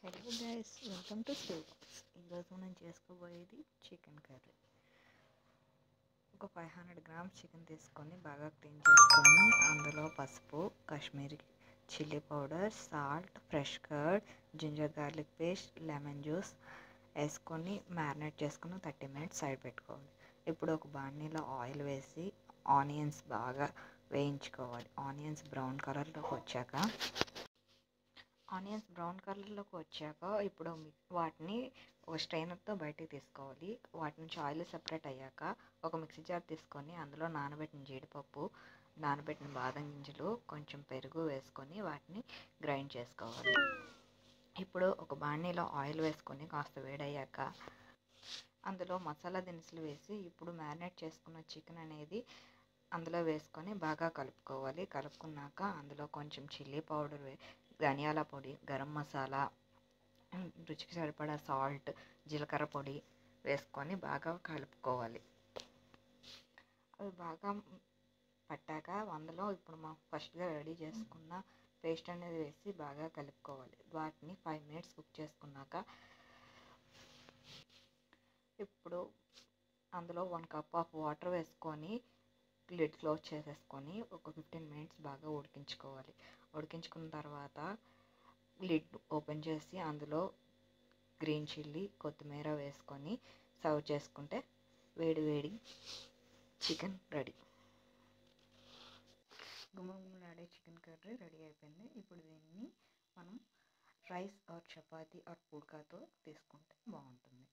Hello guys, welcome to stay box. ఈరోజు మనం చేసుకోబోయేది chicken curry. ఒక 500 గ్రామ్స్ చికెన్ తీసుకొని బాగా క్లీన్ చేసుకొని అందులో పసుపు, Kashmiri chilli powder, salt, fresh curd, ginger garlic paste, lemon juice వేసుకొని మ్యారినేట్ చేసుకొని 30 మినిట్స్ సైడ్ పెట్టుకోవాలి. ఇప్పుడు ఒక బాణీలో ఆయిల్ వేసి ఆనియన్స్ బాగా వేయించుకోవాలి. ఆనియన్స్ బ్రౌన్ కలర్లోకి వచ్చాక ఇప్పుడు వాటిని ఒక స్ట్రైనర్తో బయటికి తీసుకోవాలి. వాటి నుంచి ఆయిల్ సెపరేట్ అయ్యాక ఒక మిక్సీ జార్ తీసుకొని అందులో నానబెట్టిన జీడిపప్పు, నానబెట్టిన బాదం గింజలు, కొంచెం పెరుగు వేసుకొని వాటిని గ్రైండ్ చేసుకోవాలి. ఇప్పుడు ఒక బాణీలో ఆయిల్ వేసుకొని కాస్త వేడయ్యాక అందులో మసాలా దినుసులు వేసి ఇప్పుడు మ్యారినేట్ చేసుకున్న చికెన్ అనేది అందులో వేసుకొని బాగా కలుపుకోవాలి. కలుపుకున్నాక అందులో కొంచెం చిల్లీ పౌడర్, ధనియాల పొడి, గరం మసాలా, రుచికి సరిపడా సాల్ట్, జీలకర్ర పొడి వేసుకొని బాగా కలుపుకోవాలి. అవి బాగా పట్టాక అందులో ఇప్పుడు మనం ఫస్ట్గా రెడీ చేసుకున్న పేస్ట్ అనేది వేసి బాగా కలుపుకోవాలి. వాటిని 5 మినిట్స్ కుక్ చేసుకున్నాక ఇప్పుడు అందులో 1 కప్ ఆఫ్ వాటర్ వేసుకొని లిడ్ క్లోజ్ చేసేసుకొని ఒక 15 మినిట్స్ బాగా ఉడికించుకోవాలి. ఉడికించుకున్న తర్వాత లిడ్ ఓపెన్ చేసి అందులో గ్రీన్ చిల్లీ, కొత్తిమీర వేసుకొని సర్వ్ చేసుకుంటే వేడి వేడి చికెన్ రెడీ. గుమగుమలాడే చికెన్ కర్రీ రెడీ అయిపోయింది. ఇప్పుడు దీన్ని మనం రైస్ ఆర్ చపాతీ ఆర్ పుల్కాతో తీసుకుంటే బాగుంటుంది.